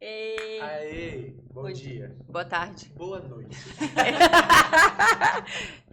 Ei. Aê, bom dia. Boa tarde. Boa noite.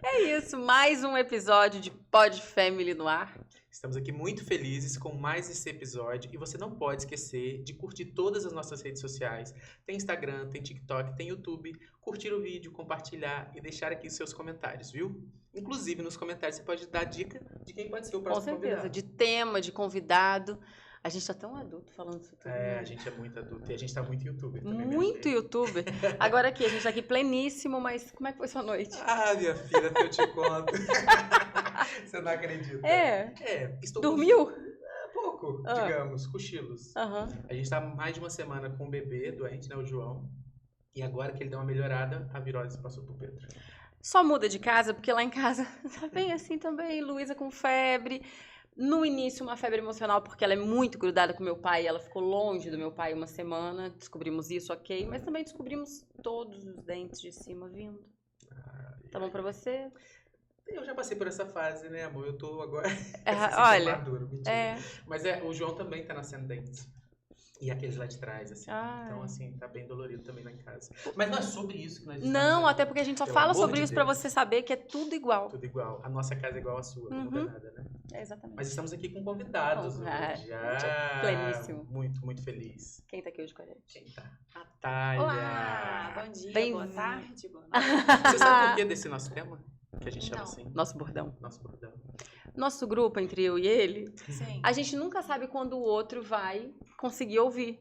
É isso, mais um episódio de Pod Family no ar. Estamos aqui muito felizes com mais esse episódio e você não pode esquecer de curtir todas as nossas redes sociais. Tem Instagram, tem TikTok, tem YouTube. Curtir o vídeo, compartilhar e deixar aqui seus comentários, viu? Inclusive, nos comentários você pode dar dica de quem pode ser o Com próximo certeza, convidado. de tema, de convidado. A gente tá tão adulto falando isso tudo. É, né? a gente é muito adulto e a gente tá muito youtuber também. Muito youtuber. Agora aqui, a gente tá aqui pleníssimo, mas como é que foi sua noite? Ah, minha filha, que eu te conto. Você não acredita. Estou Dormiu? pouco, Ah. digamos, cochilos. Aham. A gente tá mais de uma semana com o bebê doente, né, o João. E agora que ele deu uma melhorada, a virose passou pro Pedro. Só muda de casa, porque lá em casa tá bem assim também, Luísa com febre. No início, uma febre emocional, porque ela é muito grudada com meu pai, ela ficou longe do meu pai uma semana, descobrimos isso, ok, mas também descobrimos todos os dentes de cima vindo. Tá bom pra você? Eu já passei por essa fase, né, amor? Eu tô agora... Olha, maduro, mentira. é... Mas o João também tá nascendo dentes. E aqueles lá de trás, assim. Ai. Então, assim, tá bem dolorido também lá em casa. Mas não é sobre isso que nós estamos Não, aqui. até porque a gente só Pelo fala amor sobre de isso pra Deus. você saber que é tudo igual. Tudo igual. A nossa casa é igual à sua, não muda nada, né? É exatamente. Mas estamos aqui com convidados hoje. Já pleníssimo. muito, muito feliz. Quem tá aqui hoje com a gente? Quem tá? Natália. Olá, bom dia, Bem-vindo. boa tarde, boa noite. Você sabe por que desse nosso tema? Que a gente chama Não. assim? Nosso bordão. Nosso bordão. Nosso grupo, entre eu e ele, Sim. a gente nunca sabe quando o outro vai conseguir ouvir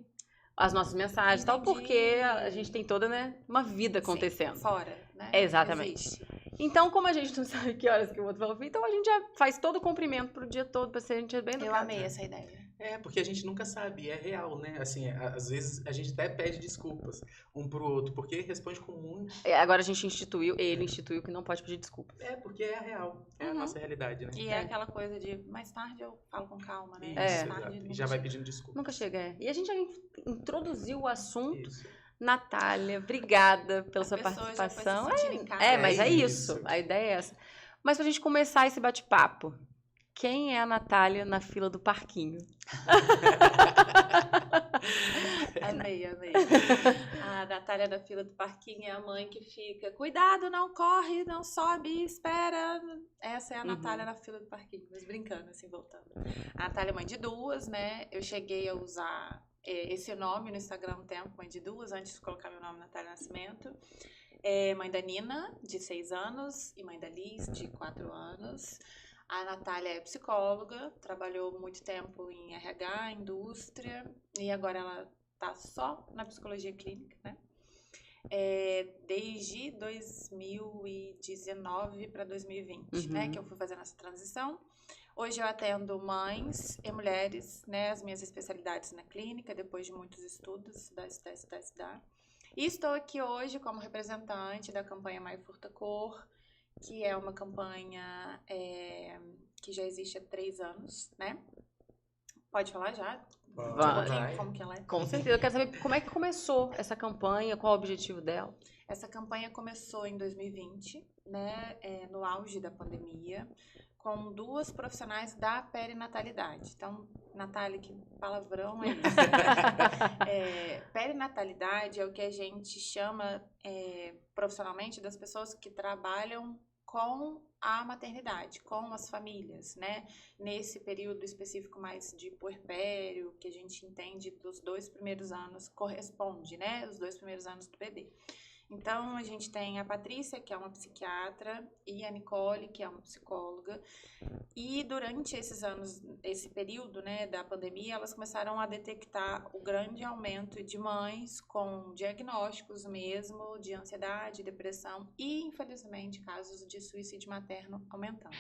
as nossas mensagens e tal, Entendi. porque a gente tem toda, né, uma vida acontecendo. Sim, fora, né? Exatamente. Existe. Então, como a gente não sabe que horas que o outro vai ouvir, então a gente já faz todo o cumprimento pro dia todo, pra ser a gente bem Eu educado. amei essa ideia. É, porque a gente nunca sabe, é real, né? Assim, às vezes a gente até pede desculpas um pro outro, porque responde com muito. Agora a gente ele instituiu que não pode pedir desculpas. É, porque é real. É a nossa realidade, né? E é aquela coisa de mais tarde eu falo com calma, né? Isso, Mais exato. tarde E nunca já vai chega. pedindo desculpas. Nunca chega, é. E a gente já introduziu o assunto. Isso. Natália, obrigada pela A sua pessoa já foi se participação. sentindo em casa. Mas é isso. isso. A ideia é essa. Mas pra gente começar esse bate-papo, quem é a Natália na fila do parquinho? Amei, amei. A Natália da fila do parquinho é a mãe que fica, cuidado, não corre, não sobe, espera. Essa é a Natália na fila do parquinho, mas brincando, assim, voltando. A Natália é mãe de duas, né? Eu cheguei a usar esse nome no Instagram um tempo, mãe de duas, antes de colocar meu nome, Natália Nascimento. Mãe da Nina, de 6 anos, e mãe da Liz, de 4 anos. A Natália é psicóloga, trabalhou muito tempo em RH, indústria, e agora ela tá só na psicologia clínica, né? Desde 2019 para 2020, né? Que eu fui fazendo essa transição. Hoje eu atendo mães e mulheres, né? As minhas especialidades na clínica, depois de muitos estudos, estudar. E estou aqui hoje como representante da campanha Maio Furta Cor, que é uma campanha que já existe há 3 anos, né? Pode falar já? Vai. Como que ela é? Com certeza. Eu quero saber como é que começou essa campanha, qual o objetivo dela. Essa campanha começou em 2020, né? No auge da pandemia, com 2 profissionais da perinatalidade. Então, Natália, que palavrão é isso? Perinatalidade é o que a gente chama profissionalmente das pessoas que trabalham com a maternidade, com as famílias, né? Nesse período específico mais de puerpério, que a gente entende dos 2 primeiros anos, corresponde, né? Os 2 primeiros anos do bebê. Então, a gente tem a Patrícia, que é uma psiquiatra, e a Nicole, que é uma psicóloga. E durante esses anos, esse período, né, da pandemia, elas começaram a detectar o grande aumento de mães com diagnósticos mesmo de ansiedade, depressão e, infelizmente, casos de suicídio materno aumentando.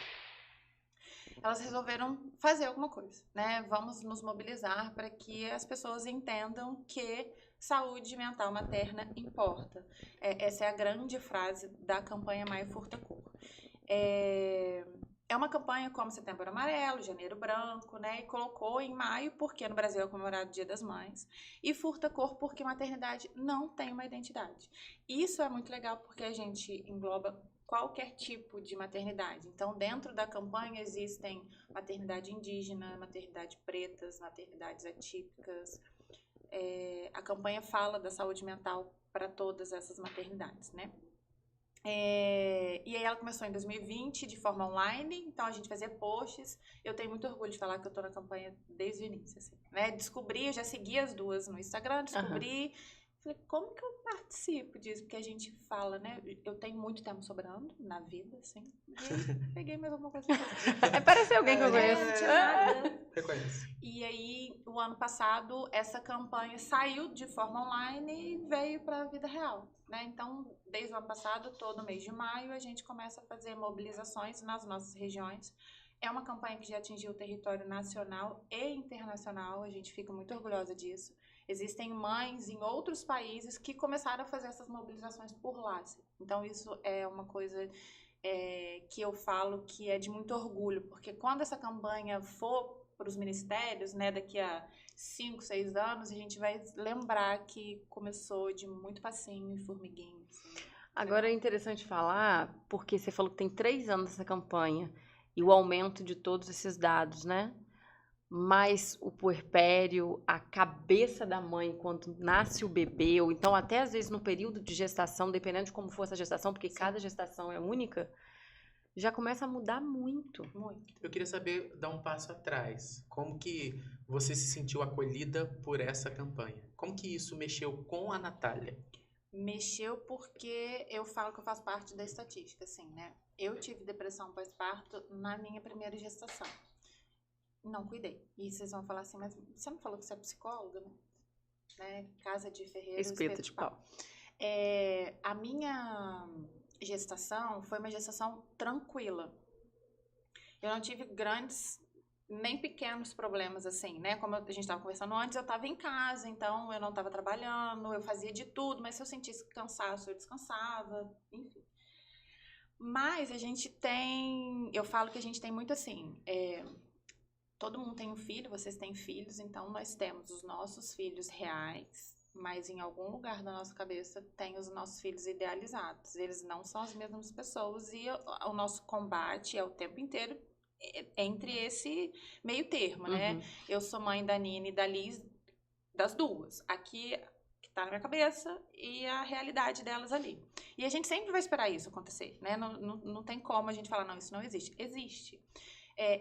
Elas resolveram fazer alguma coisa, né? Vamos nos mobilizar para que as pessoas entendam que saúde mental materna importa. Essa é a grande frase da campanha Maio Furta Cor. É uma campanha como Setembro Amarelo, Janeiro Branco, né? E colocou em maio, porque no Brasil é comemorado o Dia das Mães, e Furta Cor, porque maternidade não tem uma identidade. Isso é muito legal, porque a gente engloba qualquer tipo de maternidade. Então, dentro da campanha existem maternidade indígena, maternidade pretas, maternidades atípicas, a campanha fala da saúde mental para todas essas maternidades, né? E aí ela começou em 2020 de forma online, então a gente fazia posts. Eu tenho muito orgulho de falar que eu tô na campanha desde o início, assim, né? Descobri, eu já segui as duas no Instagram, descobri, falei, como que eu participo disso? Porque a gente fala, né? Eu tenho muito tempo sobrando na vida, assim, e peguei mais alguma coisa. Parece alguém que eu conheço. Não tinha nada. Reconheço. E aí, o ano passado, essa campanha saiu de forma online e veio para a vida real, né? Então, desde o ano passado, todo mês de maio, a gente começa a fazer mobilizações nas nossas regiões. É uma campanha que já atingiu o território nacional e internacional, a gente fica muito orgulhosa disso. Existem mães em outros países que começaram a fazer essas mobilizações por lá. Assim. Então, isso é uma coisa que eu falo que é de muito orgulho, porque quando essa campanha for para os ministérios, né, daqui a 5, 6 anos, a gente vai lembrar que começou de muito passinho e formiguinho. Assim. Agora é interessante falar, porque você falou que tem 3 anos essa campanha e o aumento de todos esses dados, né? Mas o puerpério, a cabeça da mãe quando nasce o bebê, ou então até às vezes no período de gestação, dependendo de como for essa gestação, porque cada gestação é única, já começa a mudar muito. Muito. Eu queria saber, dar um passo atrás. Como que você se sentiu acolhida por essa campanha? Como que isso mexeu com a Natália? Mexeu porque eu falo que eu faço parte da estatística, assim, né? Eu tive depressão pós-parto na minha primeira gestação. Não cuidei. E vocês vão falar assim, mas você não falou que você é psicóloga, né? Casa de ferreiro, Espeto de pau. A minha gestação foi uma gestação tranquila. Eu não tive grandes nem pequenos problemas, assim, né? Como a gente estava conversando antes, eu estava em casa, então eu não estava trabalhando, eu fazia de tudo, mas se eu sentisse cansaço, eu descansava, enfim. Mas a gente tem, eu falo que a gente tem muito assim, todo mundo tem um filho, vocês têm filhos, então nós temos os nossos filhos reais, mas em algum lugar da nossa cabeça tem os nossos filhos idealizados. Eles não são as mesmas pessoas e o nosso combate é o tempo inteiro entre esse meio termo, né? Eu sou mãe da Nina e da Liz, das duas. Aqui que tá na minha cabeça e a realidade delas ali. E a gente sempre vai esperar isso acontecer, né? Não tem como a gente falar, não, isso não existe. Existe.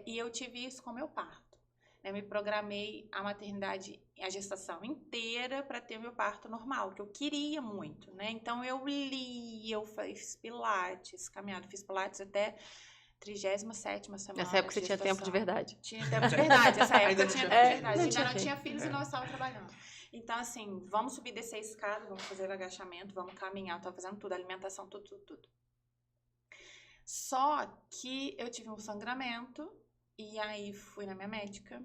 E eu tive isso com meu parto. Eu me programei a maternidade, a gestação inteira para ter meu parto normal, que eu queria muito, né? Então eu li, eu fiz pilates, caminhada, fiz pilates até 37ª semana. Nessa época você tinha tempo de verdade. Tinha tempo de verdade, essa época Ainda eu não tinha tinha tempo de filho. verdade. Não Ainda tinha não filho. tinha filhos e não estava trabalhando. Então, assim, vamos subir, descer a escada, vamos fazer agachamento, vamos caminhar, eu tava fazendo tudo, alimentação, tudo. Só que eu tive um sangramento e aí fui na minha médica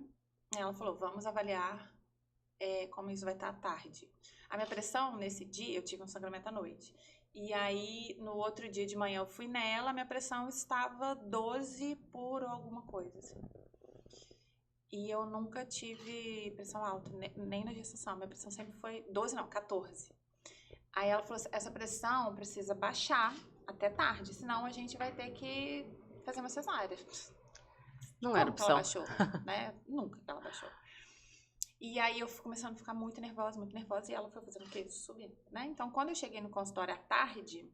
e ela falou, vamos avaliar como isso vai estar à tarde. A minha pressão nesse dia, eu tive um sangramento à noite. E aí, no outro dia de manhã eu fui nela, minha pressão estava 12 por alguma coisa, assim. E eu nunca tive pressão alta, nem na gestação. Minha pressão sempre foi 12, não, 14. Aí ela falou assim, essa pressão precisa baixar até tarde, senão a gente vai ter que fazer uma cesárea. Não Como era que ela opção. baixou, né? Nunca que ela baixou. E aí eu fui começando a ficar muito nervosa, e ela foi fazendo o quê? Subindo, né? Então, quando eu cheguei no consultório à tarde,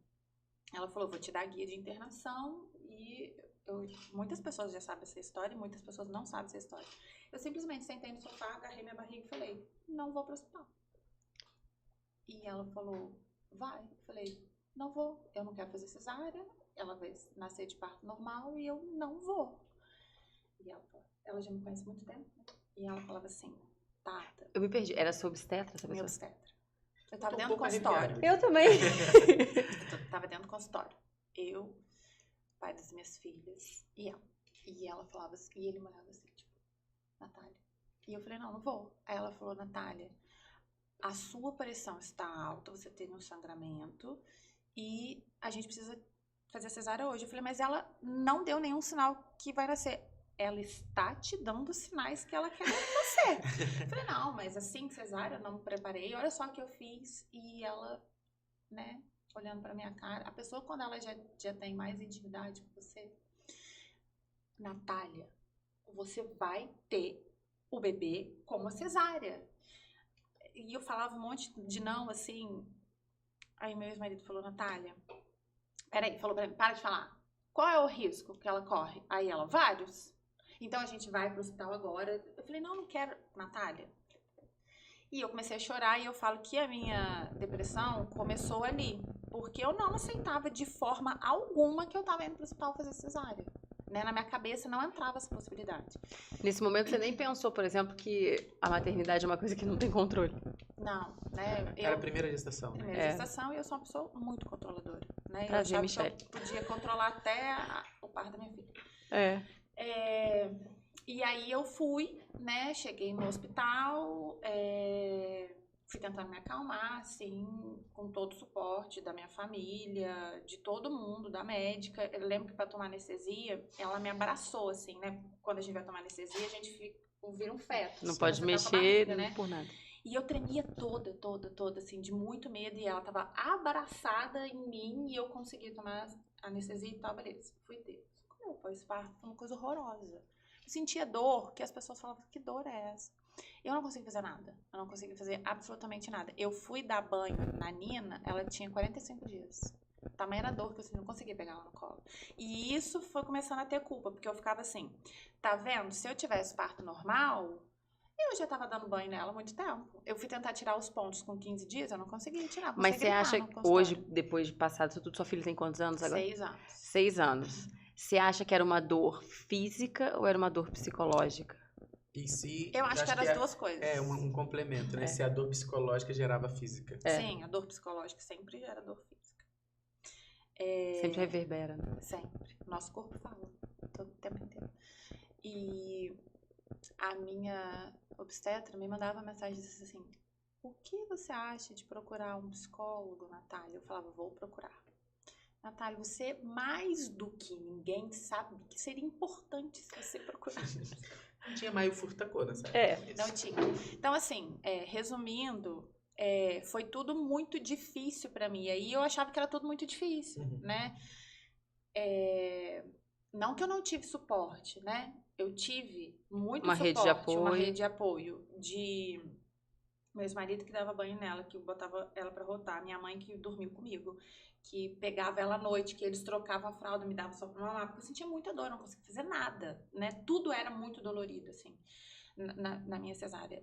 ela falou, vou te dar guia de internação e muitas pessoas já sabem essa história e muitas pessoas não sabem essa história. Eu simplesmente sentei no sofá, agarrei minha barriga e falei, não vou pro hospital. E ela falou, vai. Eu falei, não vou, eu não quero fazer cesárea, ela vai nascer de parto normal e eu não vou. E ela já me conhece há muito tempo, né? E ela falava assim, Tata. Eu me perdi. Era sua obstetra essa Minha pessoa? obstetra. Eu tava Tô um dentro do pouco consultório. arrepiado. Eu também. Eu tava dentro do consultório. Eu, pai das minhas filhas e ela. E ela falava assim, e ele morava assim, tipo, Natália. E eu falei, não vou. Aí ela falou, Natália, a sua pressão está alta, você teve um sangramento e a gente precisa fazer cesárea hoje. Eu falei, mas ela não deu nenhum sinal que vai nascer. Ela está te dando sinais que ela quer nascer. Eu falei, não, mas assim, cesárea, eu não me preparei. Olha só o que eu fiz. E ela, né, olhando pra minha cara. A pessoa, quando ela já tem mais intimidade com você, Natália, você vai ter o bebê com uma cesárea. E eu falava um monte de não, assim. Aí meu ex-marido falou, Natália, peraí, falou pra mim, para de falar. Qual é o risco que ela corre? Aí ela, vários. Então a gente vai pro hospital agora. Eu falei, não quero, Natália. E eu comecei a chorar e eu falo que a minha depressão começou ali. Porque eu não aceitava de forma alguma que eu tava indo pro hospital fazer cesárea. Né? Na minha cabeça não entrava essa possibilidade. Nesse momento você nem pensou, por exemplo, que a maternidade é uma coisa que não tem controle. Não, né? Era a primeira gestação, né? Primeira gestação e eu sou uma pessoa muito controladora. Né? Prazer, eu Michele. que eu podia controlar até o parto da minha filha. E aí eu fui, né? Cheguei no hospital, fui tentando me acalmar, assim, com todo o suporte da minha família, de todo mundo, da médica. Eu lembro que para tomar anestesia, ela me abraçou, assim, né? Quando a gente vai tomar anestesia, a gente vira um feto. Não assim, pode você mexer, tá com a barriga, né? por nada. E eu tremia toda, assim, de muito medo. E ela tava abraçada em mim e eu consegui tomar anestesia e tal, beleza. Fui ter. Como eu pós-parto, foi uma coisa horrorosa. Eu sentia dor, que as pessoas falavam, que dor é essa? Eu não consegui fazer nada. Eu não consegui fazer absolutamente nada. Eu fui dar banho na Nina, ela tinha 45 dias. Tamanha era a dor que eu não conseguia pegar ela no colo. E isso foi começando a ter culpa, porque eu ficava assim, tá vendo? Se eu tivesse parto normal, eu já tava dando banho nela há muito tempo. Eu fui tentar tirar os pontos com 15 dias, eu não conseguia tirar. Mas você acha que hoje, depois de passado isso tudo, sua filha tem quantos anos agora? 6 anos. 6 anos. Você acha que era uma dor física ou era uma dor psicológica? E se, eu acho que eram as duas coisas. Um complemento, né? Se a dor psicológica gerava física. Sim, a dor psicológica sempre gera dor física. Sempre reverbera, né? Sempre. Nosso corpo fala todo o tempo inteiro. E a minha obstetra me mandava mensagem assim, o que você acha de procurar um psicólogo, Natália? Eu falava, vou procurar. Natália, você mais do que ninguém sabe que seria importante se você procurasse. Não tinha Maio Furtacô nessa época. Não tinha. Então, assim, resumindo, foi tudo muito difícil pra mim. E aí eu achava que era tudo muito difícil, né? Não que eu não tive suporte, né? Eu tive muito uma suporte. Rede de apoio. Uma rede de apoio de meu ex-marido que dava banho nela, que botava ela pra rotar. Minha mãe que dormiu comigo, que pegava ela à noite, que eles trocavam a fralda, me davam só pra mamar, porque eu sentia muita dor, não conseguia fazer nada, né? Tudo era muito dolorido, assim, na minha cesárea.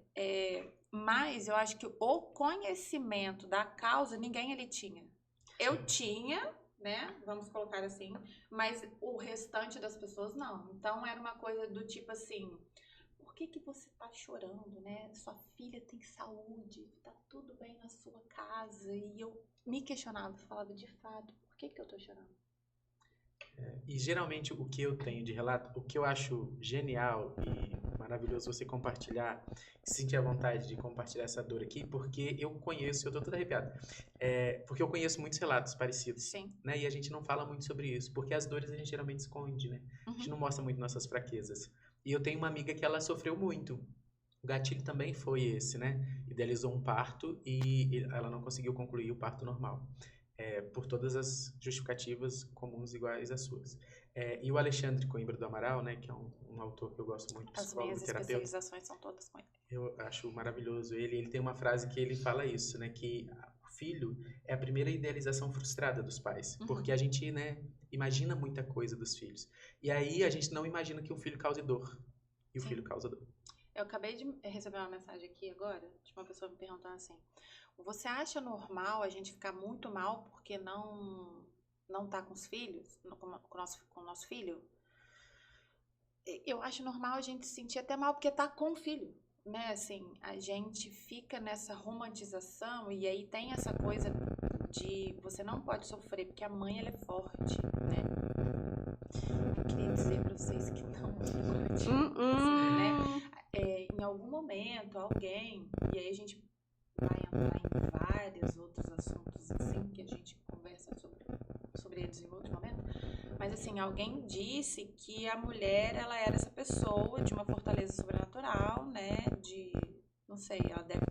Mas eu acho que o conhecimento da causa, ninguém ali tinha. Eu tinha, né? Vamos colocar assim, mas o restante das pessoas não. Então era uma coisa do tipo assim, por que você tá chorando, né? Sua filha tem saúde, tá tudo bem na sua casa. E eu me questionava, falava de fato, por que eu tô chorando? E geralmente o que eu tenho de relato, o que eu acho genial e maravilhoso você compartilhar, sentir a vontade de compartilhar essa dor aqui, porque eu tô todo arrepiado, porque eu conheço muitos relatos parecidos. Sim. Né? E a gente não fala muito sobre isso, porque as dores a gente geralmente esconde, né? A gente não mostra muito nossas fraquezas. E eu tenho uma amiga que ela sofreu muito. O gatilho também foi esse, né? Idealizou um parto e ela não conseguiu concluir o parto normal. Por todas as justificativas comuns iguais às suas. E o Alexandre Coimbra do Amaral, né? Que é um autor que eu gosto muito, psicólogo, terapeuta. As minhas especializações são todas com ele. Eu acho maravilhoso. Ele tem uma frase que ele fala isso, né? Que o filho é a primeira idealização frustrada dos pais. Porque a gente, né? Imagina muita coisa dos filhos. E aí a gente não imagina que o filho cause dor. E o filho causa dor. Eu acabei de receber uma mensagem aqui agora, de uma pessoa me perguntando assim, você acha normal a gente ficar muito mal porque não tá com os filhos, com o nosso filho? Eu acho normal a gente se sentir até mal porque tá com o filho, né? Assim, a gente fica nessa romantização e aí tem essa coisa de você não pode sofrer porque a mãe ela é forte, né? Eu queria dizer pra vocês que não é forte, assim, né? Em algum momento, alguém, e aí a gente vai entrar em vários outros assuntos assim, que a gente conversa sobre eles em outro momento, mas assim, alguém disse que a mulher, ela era essa pessoa de uma fortaleza sobrenatural, né, não sei, ela deve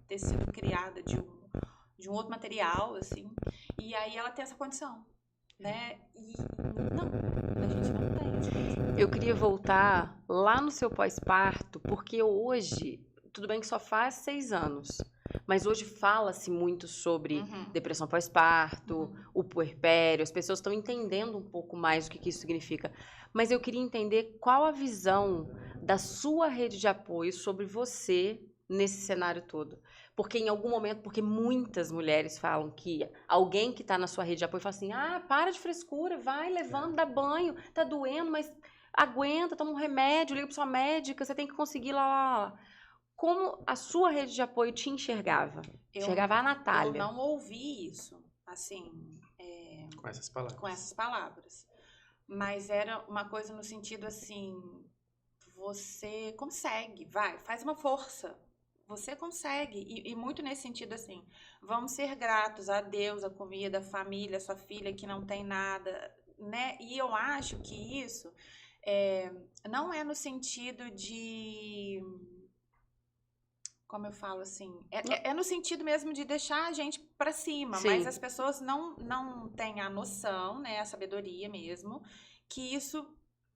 ter sido criada de um outro material, assim, e aí ela tem essa condição, né, e não, a gente não tem essa condição. Eu queria voltar lá no seu pós-parto, porque hoje, tudo bem que só faz 6 anos, mas hoje fala-se muito sobre Uhum. depressão pós-parto, o puerpério, as pessoas estão entendendo um pouco mais o que isso significa. Mas eu queria entender qual a visão da sua rede de apoio sobre você nesse cenário todo. Porque em algum momento, porque muitas mulheres falam que alguém que está na sua rede de apoio fala assim, para de frescura, vai, levanta, dá banho, tá doendo, mas aguenta, toma um remédio, liga pra sua médica, você tem que conseguir lá. Como a sua rede de apoio te enxergava? Enxergava a Eu Natália. não ouvi isso, assim, Com essas palavras. com essas palavras. Mas era uma coisa no sentido assim, você consegue, vai, faz uma força. Você consegue. E muito nesse sentido assim, vamos ser gratos a Deus, a comida, a família, a sua filha que não tem nada, né? E eu acho que isso não é no sentido de... Como eu falo assim? É no sentido mesmo de deixar a gente pra cima, Sim. mas as pessoas não têm a noção, né, a sabedoria mesmo, que isso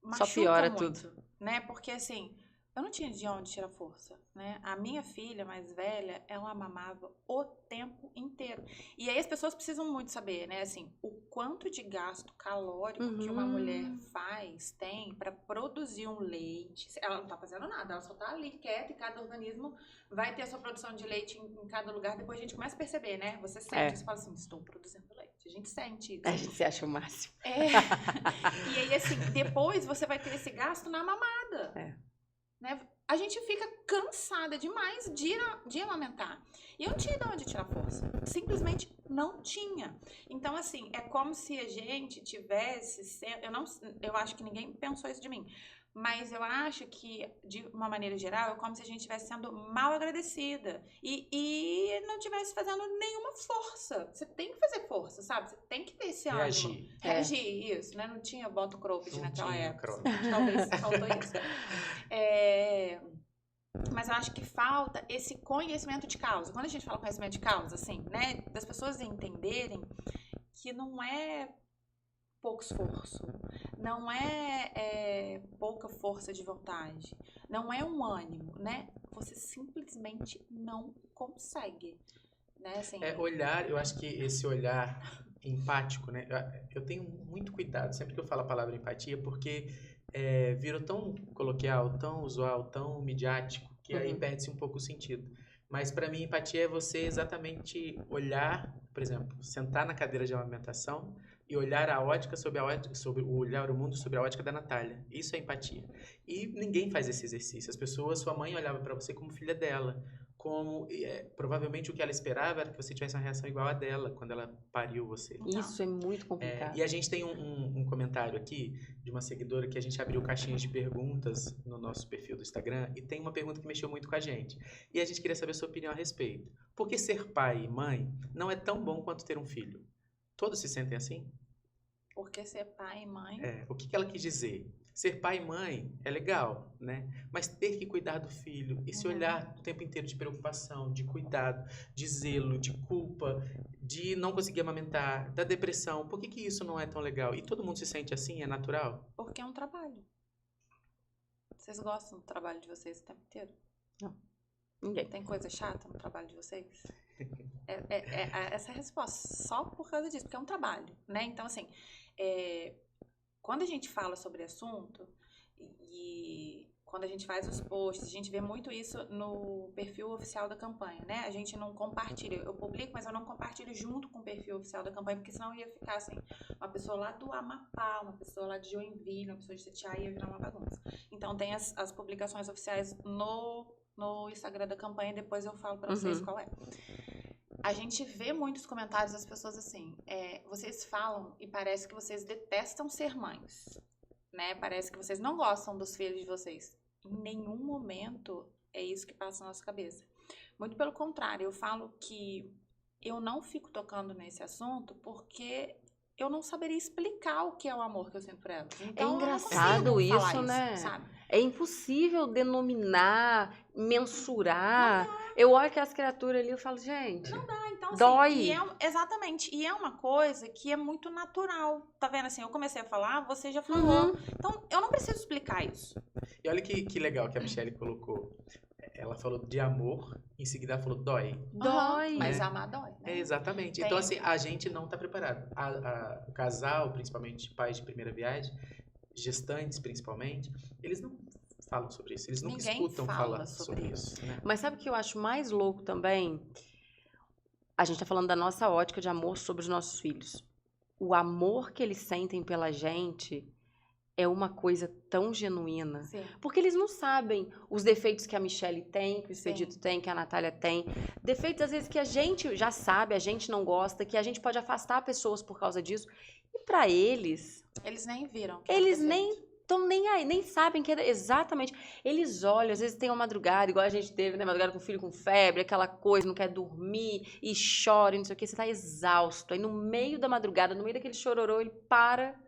machuca Só piora muito, tudo. né? Porque assim, eu não tinha de onde tirar força, né? A minha filha mais velha, ela mamava o tempo inteiro. E aí as pessoas precisam muito saber, né, assim, o quanto de gasto calórico que uma mulher tem pra produzir um leite. Ela não tá fazendo nada, ela só tá ali quieta e cada organismo vai ter a sua produção de leite em cada lugar. Depois a gente começa a perceber, né? Você sente, você fala assim, estou produzindo leite. A gente sente isso. A gente se acha o máximo. E aí, assim, depois você vai ter esse gasto na mamada. Né? A gente fica cansada demais de amamentar. E eu não tinha de onde tirar força. Simplesmente não tinha. Então, assim, é como se a gente tivesse... Eu acho que ninguém pensou isso de mim. Mas eu acho que, de uma maneira geral, é como se a gente estivesse sendo mal agradecida. E não estivesse fazendo nenhuma força. Você tem que fazer força, sabe? Você tem que ter esse ânimo. Reagir, isso, né? Não tinha bota cropped naquela época. Talvez faltou isso. Mas eu acho que falta esse conhecimento de causa. Quando a gente fala conhecimento de causa, assim, né? Das pessoas entenderem que não é pouco esforço, não é pouca força de vontade, não é um ânimo, né? Você simplesmente não consegue, né? Assim, Olhar, eu acho que esse olhar empático, né? Eu tenho muito cuidado sempre que eu falo a palavra empatia, porque virou tão coloquial, tão usual, tão midiático, que aí perde-se um pouco o sentido. Mas para mim, empatia é você exatamente olhar, por exemplo, sentar na cadeira de amamentação e olhar olhar o mundo sobre a ótica da Natália. Isso é empatia. E ninguém faz esse exercício. As pessoas, sua mãe olhava para você como filha dela, como provavelmente o que ela esperava era que você tivesse uma reação igual a dela quando ela pariu você. Isso é muito complicado. E a gente tem um comentário aqui de uma seguidora que a gente abriu caixinhas de perguntas no nosso perfil do Instagram e tem uma pergunta que mexeu muito com a gente. E a gente queria saber a sua opinião a respeito. Por que ser pai e mãe não é tão bom quanto ter um filho? Todos se sentem assim? Porque ser pai e mãe... O que ela quis dizer? Ser pai e mãe é legal, né? Mas ter que cuidar do filho, esse olhar o tempo inteiro de preocupação, de cuidado, de zelo, de culpa, de não conseguir amamentar, da depressão, por que isso não é tão legal? E todo mundo se sente assim? É natural? Porque é um trabalho. Vocês gostam do trabalho de vocês o tempo inteiro? Não. Ninguém. Tem coisa chata no trabalho de vocês? Essa é a resposta, só por causa disso, porque é um trabalho, né? Então, assim, quando a gente fala sobre assunto e quando a gente faz os posts, a gente vê muito isso no perfil oficial da campanha, né? A gente não compartilha, eu publico, mas eu não compartilho junto com o perfil oficial da campanha, porque senão ia ficar assim, uma pessoa lá do Amapá, uma pessoa lá de Joinville, uma pessoa de Itatiaia, ia virar uma bagunça. Então, tem as publicações oficiais no Instagram da campanha, depois eu falo pra vocês qual é. A gente vê muitos comentários das pessoas assim, vocês falam e parece que vocês detestam ser mães, né? Parece que vocês não gostam dos filhos de vocês. Em nenhum momento é isso que passa na nossa cabeça. Muito pelo contrário, eu falo que eu não fico tocando nesse assunto porque eu não saberia explicar o que é o amor que eu sinto por elas. Então, engraçado isso, né? Sabe? É impossível denominar, mensurar. Eu olho aquelas criaturas ali e falo, gente, não dá, então assim, dói. Exatamente, e é uma coisa que é muito natural. Tá vendo assim, eu comecei a falar, você já falou. Então, eu não preciso explicar isso. E olha que legal que a Michelle colocou. Ela falou de amor, em seguida ela falou dói. Dói. Mas amar dói, né? Exatamente. Tem- Então, assim, a gente não tá preparado. O casal, principalmente pais de primeira viagem, gestantes principalmente, eles não falam sobre isso. Eles nunca Ninguém escutam fala falar sobre sobre isso, né? Mas sabe o que eu acho mais louco também? A gente tá falando da nossa ótica de amor sobre os nossos filhos. O amor que eles sentem pela gente é uma coisa tão genuína. Sim. Porque eles não sabem os defeitos que a Michelle tem, que o Expedito tem, que a Natália tem. Defeitos, às vezes, que a gente já sabe, a gente não gosta, que a gente pode afastar pessoas por causa disso. E pra eles, Eles nem viram. que era eles defeito. nem estão nem aí, nem sabem que é exatamente. Eles olham, às vezes tem uma madrugada, igual a gente teve, né? Madrugada com o filho com febre, aquela coisa, não quer dormir e chora, e não sei o que, você tá exausto. Aí no meio da madrugada, no meio daquele chororô, ele para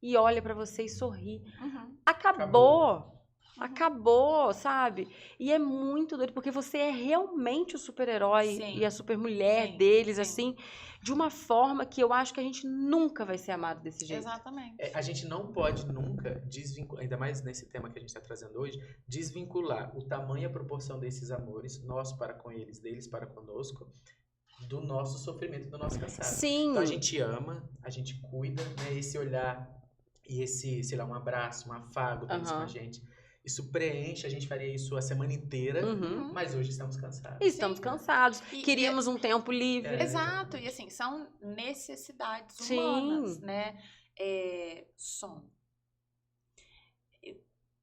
e olha pra você e sorri. Uhum. Acabou, sabe? E é muito doido, porque você é realmente o super-herói Sim. e a super-mulher Sim, deles, sim. assim, de uma forma que eu acho que a gente nunca vai ser amado desse jeito. Exatamente. A gente não pode nunca desvincular, ainda mais nesse tema que a gente está trazendo hoje, desvincular o tamanho e a proporção desses amores, nosso para com eles, deles para conosco, do nosso sofrimento, do nosso cansaço. Sim. Então a gente ama, a gente cuida, né? Esse olhar e esse, sei lá, um abraço, um afago deles com a gente. Isso preenche, a gente faria isso a semana inteira, Uhum. mas hoje estamos cansados. E estamos cansados. E- Queríamos um tempo livre. Exato. E assim, são necessidades Sim. humanas, né? Sono.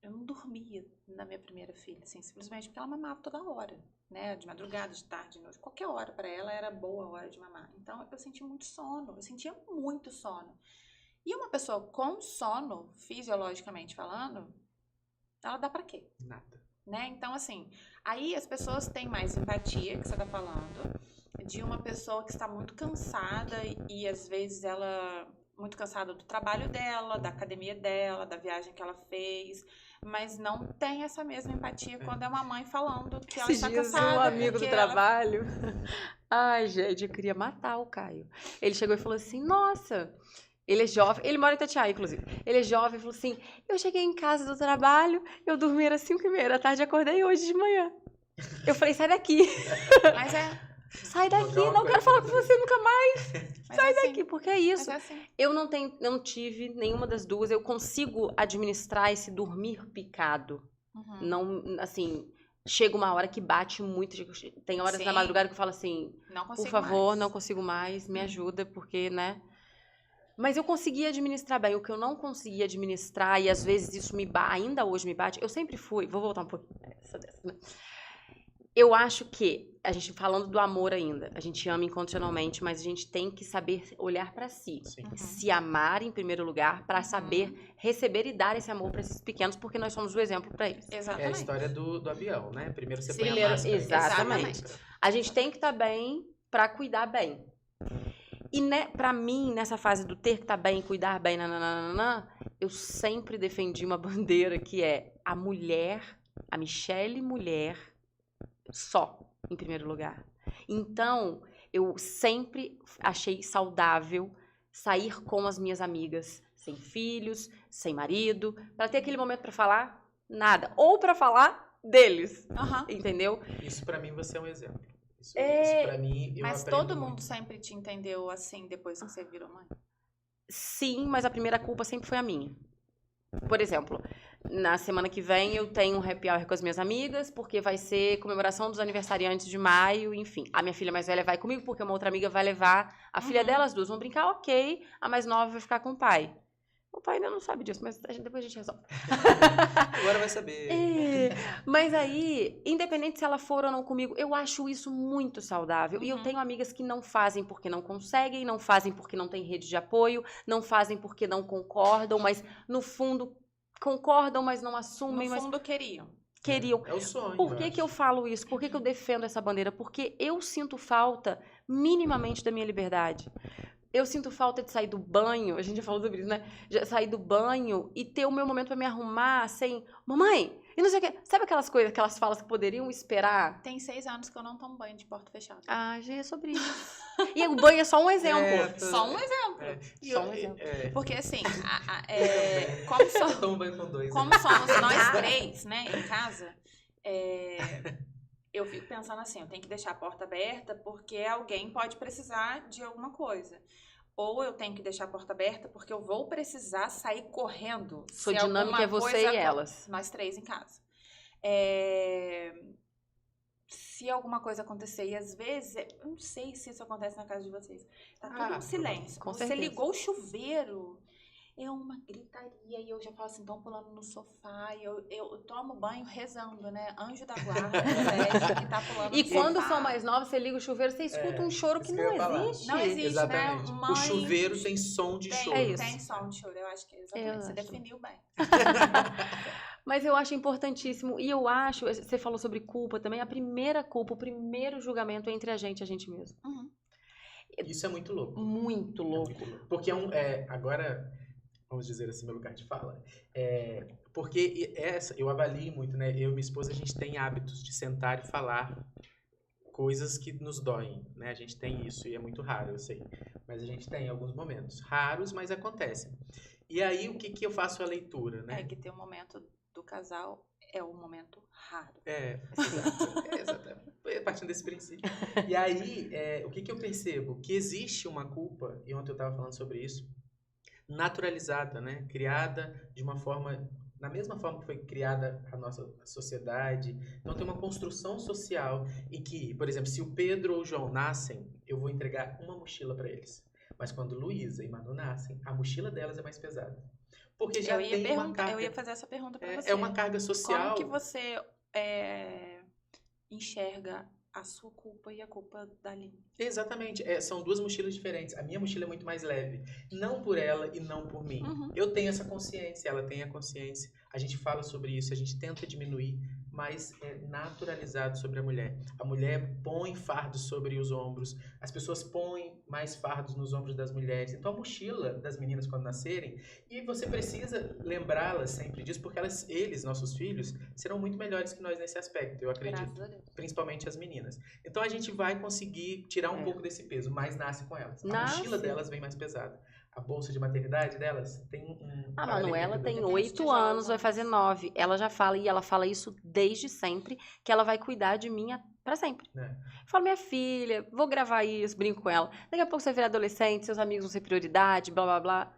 Eu não dormia na minha primeira filha, assim, simplesmente porque ela mamava toda hora, né? De madrugada, de tarde, de noite. Qualquer hora para ela era boa a hora de mamar. Então, eu sentia muito sono. Eu sentia muito sono. E uma pessoa com sono, fisiologicamente falando, ela dá pra quê? Nada. Né? Então, assim, aí as pessoas têm mais empatia, que você tá falando, de uma pessoa que está muito cansada e às vezes ela muito cansada do trabalho dela, da academia dela, da viagem que ela fez, mas não tem essa mesma empatia quando é uma mãe falando que ela Esses está dias, cansada. um amigo do porque ela- trabalho. Ai, gente, eu queria matar o Caio. Ele chegou e falou assim: Nossa, ele é jovem. Ele mora em Itatiaia, inclusive. Ele é jovem e falou assim: Eu cheguei em casa do trabalho, eu dormi às 5h30 da tarde e acordei hoje de manhã. Eu falei: Sai daqui. Mas Sai daqui, Jogar uma não quero coisa falar com pra você nunca mais. mas Sai assim, daqui, porque é isso. mas assim. Eu não tive nenhuma das duas. Eu consigo administrar esse dormir picado. Uhum. Não, assim, chega uma hora que bate muito. Tem horas Sim. na madrugada que eu falo assim, Não por consigo favor, mais. não consigo mais, me ajuda, porque, né? Mas eu conseguia administrar bem. O que eu não conseguia administrar, e às vezes isso ainda hoje me bate, eu sempre fui, vou voltar um pouquinho nessa dessa, né? Eu acho que, a gente falando do amor ainda, a gente ama incondicionalmente, mas a gente tem que saber olhar pra si. Sim. Uhum. Se amar em primeiro lugar, pra saber receber e dar esse amor pra esses pequenos, porque nós somos o exemplo pra eles. É a Exatamente. história do avião, né? Primeiro você Sim. põe a Primeiro, máscara. exatamente. Exatamente. A gente tem que estar bem pra cuidar bem. E pra mim, nessa fase do ter que estar bem, cuidar bem, nananana, eu sempre defendi uma bandeira que é a mulher, a Michelle mulher, só, em primeiro lugar. Então, eu sempre achei saudável sair com as minhas amigas, sem filhos, sem marido, pra ter aquele momento pra falar nada. Ou pra falar deles, Aham. entendeu? Isso pra mim você é um exemplo. Isso pra mim eu Mas aprendo todo mundo muito. sempre te entendeu assim depois que você virou mãe? Sim, mas a primeira culpa sempre foi a minha. Por exemplo, na semana que vem eu tenho um happy hour com as minhas amigas, porque vai ser comemoração dos aniversariantes de maio, enfim. A minha filha mais velha vai comigo, porque uma outra amiga vai levar a filha dela, as duas vão brincar, ok. A mais nova vai ficar com o pai. O pai ainda não sabe disso, mas depois a gente resolve. Agora vai saber. Mas aí, independente se ela for ou não comigo, eu acho isso muito saudável. E eu tenho amigas que não fazem porque não conseguem, não fazem porque não tem rede de apoio, não fazem porque não concordam, mas no fundo concordam, mas não assumem, No mas fundo queriam. queriam. É o sonho. Por que eu falo isso? Por que eu defendo essa bandeira? Porque eu sinto falta minimamente da minha liberdade. Eu sinto falta de sair do banho, a gente já falou sobre isso, né? Sair do banho e ter o meu momento pra me arrumar sem... Mamãe, e não sei o quê. Sabe aquelas coisas, aquelas falas que poderiam esperar? Tem 6 anos que eu não tomo banho de porta fechada. Ah, já é sobre isso. E o banho é só um exemplo. Só um exemplo. Só um exemplo. Porque assim, Toma banho com dois. como somos nós três, né, em casa, eu fico pensando assim, eu tenho que deixar a porta aberta porque alguém pode precisar de alguma coisa. Ou eu tenho que deixar a porta aberta porque eu vou precisar sair correndo. Sua se dinâmica alguma é você coisa e elas. Nós 3 em casa. Se alguma coisa acontecer, e às vezes, eu não sei se isso acontece na casa de vocês, tá tudo um silêncio. com Você certeza. ligou o chuveiro, é uma gritaria, e eu já falo assim, estão pulando no sofá, e eu tomo banho rezando, né? Anjo da guarda, protege, que tá pulando E no quando sofá. são mais novos, você liga o chuveiro, você escuta um choro que isso que eu não ia falar. existe. Não existe, Exatamente. né? O chuveiro tem som de choro. É isso. Tem som de choro, eu acho que é exatamente. Eu Você acho. definiu bem. Mas eu acho importantíssimo, e eu acho, você falou sobre culpa também, a primeira culpa, o primeiro julgamento é entre a gente mesmo. Isso é muito louco. Muito É louco. muito louco. Porque agora, vamos dizer assim, meu lugar de fala. Porque eu avalio muito, né? Eu e minha esposa, a gente tem hábitos de sentar e falar coisas que nos doem, né? A gente tem isso e é muito raro, eu sei. Mas a gente tem alguns momentos. Raros, mas acontecem. E aí, o que eu faço a leitura, né? É que ter um momento do casal é um momento raro. Exatamente. Partindo desse princípio. E aí, o que eu percebo? Que existe uma culpa, e ontem eu estava falando sobre isso, naturalizada, né? Criada de uma forma, na mesma forma que foi criada a nossa sociedade. Então tem uma construção social em que, por exemplo, se o Pedro ou o João nascem, eu vou entregar uma mochila para eles. Mas quando Luísa e Manu nascem, a mochila delas é mais pesada. Porque já tem uma carga. Eu ia fazer essa pergunta para você. É uma carga social. Como que você enxerga a sua culpa e a culpa da Aline? Exatamente. São duas mochilas diferentes. A minha mochila é muito mais leve. Não por ela e não por mim. Uhum. Eu tenho essa consciência, ela tem a consciência. A gente fala sobre isso, a gente tenta diminuir, mas é naturalizado sobre a mulher. A mulher põe fardos sobre os ombros, as pessoas põem mais fardos nos ombros das mulheres. Então a mochila das meninas quando nascerem, e você precisa lembrá-las sempre disso, porque eles, nossos filhos, serão muito melhores que nós nesse aspecto, eu acredito. Graças a Deus. Principalmente as meninas. Então a gente vai conseguir tirar um pouco desse peso, mas nasce com elas. A mochila delas vem mais pesada. A bolsa de maternidade delas tem A Manuela tem 8 tijolos, anos, vai fazer 9. Ela já fala, e ela fala isso desde sempre, que ela vai cuidar de mim pra sempre. Fala, minha filha, vou gravar isso, brinco com ela. Daqui a pouco você vira adolescente, seus amigos vão ser prioridade, blá, blá, blá.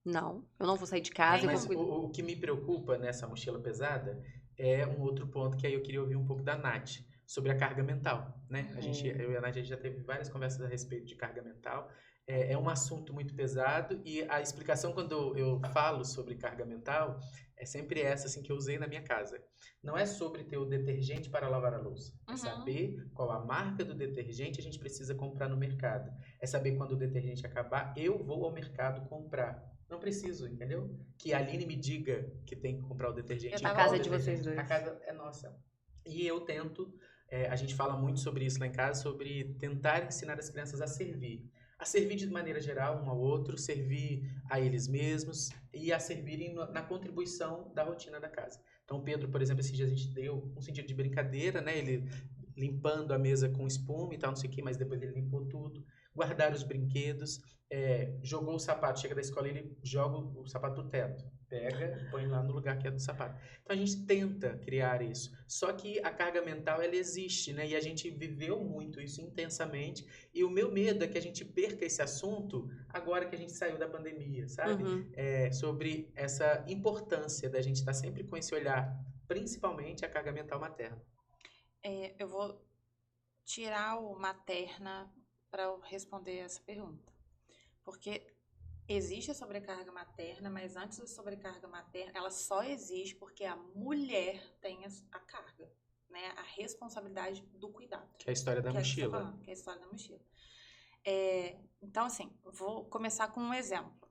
Não, eu não vou sair de casa. Mas o que me preocupa nessa mochila pesada é um outro ponto que aí eu queria ouvir um pouco da Nath, sobre a carga mental, né? Eu e a Nath, a gente já teve várias conversas a respeito de carga mental. É um assunto muito pesado e a explicação quando eu falo sobre carga mental é sempre essa assim, que eu usei na minha casa. Não é sobre ter o detergente para lavar a louça. É saber qual a marca do detergente a gente precisa comprar no mercado. É saber quando o detergente acabar, eu vou ao mercado comprar. Não preciso, entendeu? Que a Aline me diga que tem que comprar o detergente. A casa é de vocês dois. A casa é nossa. E eu tento, a gente fala muito sobre isso lá em casa, sobre tentar ensinar as crianças a servir. A servir de maneira geral um ao outro, servir a eles mesmos e a servirem na contribuição da rotina da casa. Então o Pedro, por exemplo, esses dias a gente deu um sentido de brincadeira, né? Ele limpando a mesa com espuma e tal, não sei o que, mas depois ele limpou tudo. Guardar os brinquedos, jogou o sapato, chega da escola e ele joga o sapato do teto. Pega, põe lá no lugar que é do sapato. Então a gente tenta criar isso. Só que a carga mental, ela existe, né? E a gente viveu muito isso intensamente. E o meu medo é que a gente perca esse assunto agora que a gente saiu da pandemia, sabe? Sobre essa importância da gente estar sempre com esse olhar, principalmente a carga mental materna. Eu vou tirar o materna para eu responder essa pergunta. Porque existe a sobrecarga materna, mas antes da sobrecarga materna, ela só existe porque a mulher tem a carga, né? A responsabilidade do cuidado. Que é a história da mochila. Que é a história da mochila. Então, assim, vou começar com um exemplo.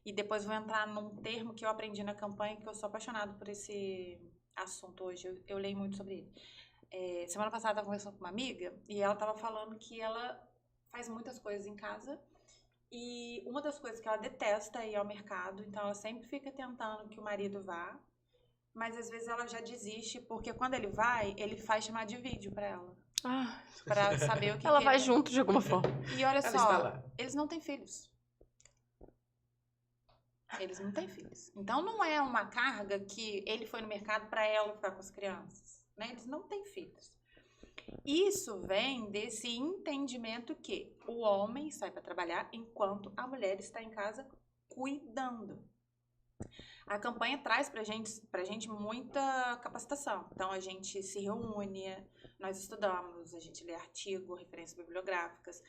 E depois vou entrar num termo que eu aprendi na campanha, que eu sou apaixonada por esse assunto hoje. Eu leio muito sobre ele. Semana passada eu estava conversando com uma amiga e ela estava falando que ela faz muitas coisas em casa. E uma das coisas que ela detesta é ir ao mercado, então ela sempre fica tentando que o marido vá, mas às vezes ela já desiste, porque quando ele vai, ele faz chamar de vídeo pra ela. Pra saber o que ela vai junto de alguma forma. E olha só, eles não têm filhos. Eles não têm filhos. Então não é uma carga que ele foi no mercado pra ela ficar com as crianças, né? Eles não têm filhos. Isso vem desse entendimento que o homem sai para trabalhar enquanto a mulher está em casa cuidando. A campanha traz pra gente muita capacitação. Então, a gente se reúne, nós estudamos, a gente lê artigo, referências bibliográficas.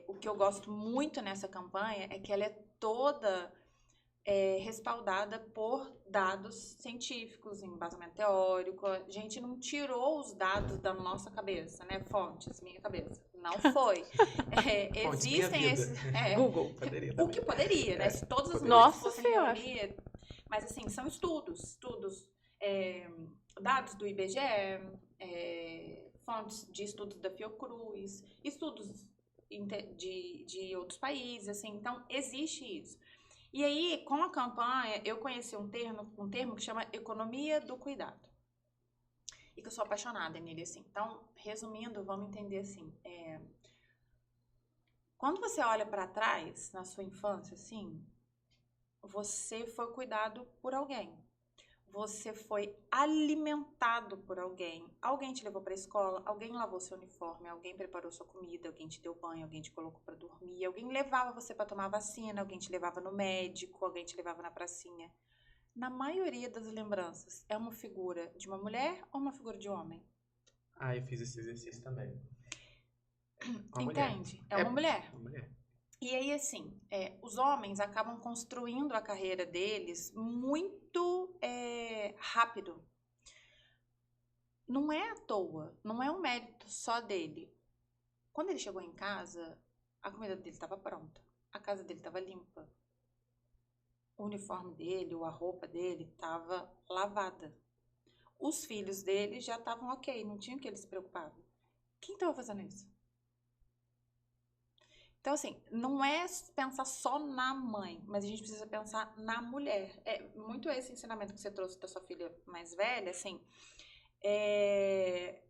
O que eu gosto muito nessa campanha é que ela é toda respaldada por dados científicos, embasamento teórico. A gente não tirou os dados da nossa cabeça, né? Fontes, minha cabeça. Não foi. Fontes, Existem minha vida. esses... Google poderia O também. que poderia, né? Se todas as poderia. fontes Nossa fossem Senhora. teoria. Mas, assim, são estudos, dados do IBGE, fontes de estudos da Fiocruz, estudos de outros países, assim. Então, existe isso. E aí, com a campanha, eu conheci um termo que chama economia do cuidado. E que eu sou apaixonada nele, assim. Então, resumindo, vamos entender assim. Quando você olha para trás, na sua infância, assim, você foi cuidado por alguém. Você foi alimentado por alguém. Alguém te levou para a escola, alguém lavou seu uniforme, alguém preparou sua comida, alguém te deu banho, alguém te colocou para dormir, alguém levava você para tomar vacina, alguém te levava no médico, alguém te levava na pracinha. Na maioria das lembranças, é uma figura de uma mulher ou uma figura de um homem? Ah, eu fiz esse exercício também. Uma mulher. Entende? É uma mulher. Uma mulher. E aí, assim, os homens acabam construindo a carreira deles muito rápido. Não é à toa, não é um mérito só dele. Quando ele chegou em casa, a comida dele estava pronta, a casa dele estava limpa, o uniforme dele, ou a roupa dele estava lavada. Os filhos dele já estavam ok, não tinha que ele se preocupar. Quem estava fazendo isso? Então, assim, não é pensar só na mãe, mas a gente precisa pensar na mulher. É muito esse ensinamento que você trouxe da sua filha mais velha, assim.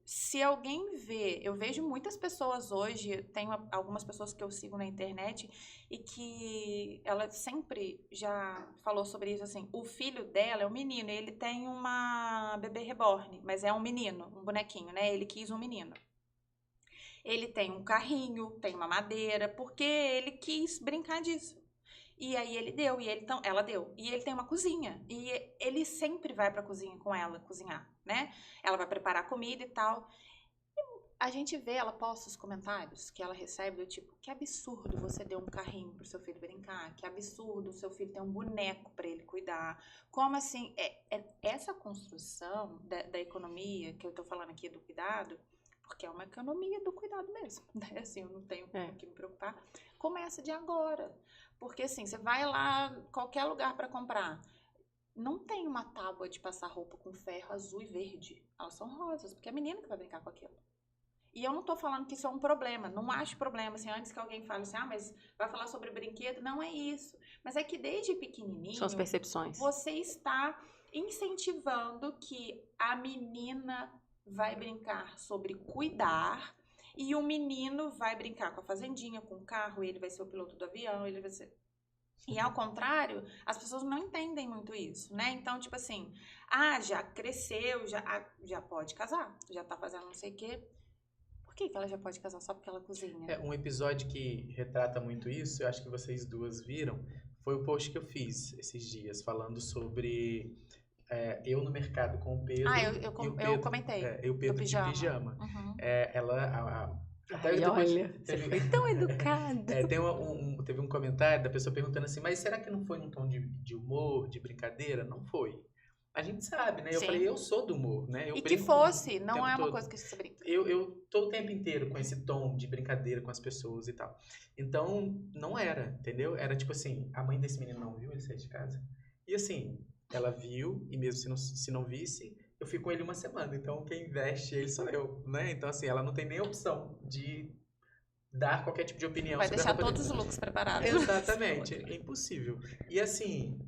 Se alguém vê, eu vejo muitas pessoas hoje, tenho algumas pessoas que eu sigo na internet e que ela sempre já falou sobre isso, assim, o filho dela é um menino, ele tem uma bebê reborn, mas é um menino, um bonequinho, né? Ele quis um menino. Ele tem um carrinho, tem uma madeira, porque ele quis brincar disso. E aí ele deu, ela deu. E ele tem uma cozinha. E ele sempre vai pra cozinha com ela, cozinhar, né? Ela vai preparar comida e tal. E a gente vê, ela posta os comentários que ela recebe do tipo, que absurdo você deu um carrinho pro seu filho brincar, que absurdo o seu filho ter um boneco pra ele cuidar. Como assim? Essa construção da economia, que eu tô falando aqui do cuidado, porque é uma economia do cuidado mesmo, né? Assim, eu não tenho com que me preocupar. Começa de agora. Porque, assim, você vai lá, qualquer lugar para comprar, não tem uma tábua de passar roupa com ferro azul e verde. Elas são rosas, porque é a menina que vai brincar com aquilo. E eu não tô falando que isso é um problema, não acho problema, assim, antes que alguém fale assim, mas vai falar sobre brinquedo, não é isso. Mas é que desde pequenininho... São as percepções. Você está incentivando que a menina vai brincar sobre cuidar e o menino vai brincar com a fazendinha, com o carro, ele vai ser o piloto do avião, ele vai ser... E ao contrário, as pessoas não entendem muito isso, né? Então, tipo assim, já cresceu, já pode casar, já tá fazendo não sei o quê. Por que ela já pode casar só porque ela cozinha? Um episódio que retrata muito isso, eu acho que vocês duas viram, foi o post que eu fiz esses dias, falando sobre... eu no mercado com o Pedro. Eu comentei. E o Pedro de pijama. Uhum. Até depois Você foi tão educado. Teve um comentário da pessoa perguntando assim, mas será que não foi num tom de humor, de brincadeira? Não foi. A gente sabe, né? Eu falei, eu sou do humor, né? Eu que fosse, não é uma coisa que você brinca. Eu tô o tempo inteiro com esse tom de brincadeira com as pessoas e tal. Então, não era, entendeu? Era tipo assim, a mãe desse menino não viu ele sair de casa. E assim... Ela viu, e mesmo se não visse, eu fico com ele uma semana. Então, quem veste ele sou eu, né? Então, assim, ela não tem nem opção de dar qualquer tipo de opinião. Vai deixar todos os looks preparados. Exatamente, é impossível. E assim,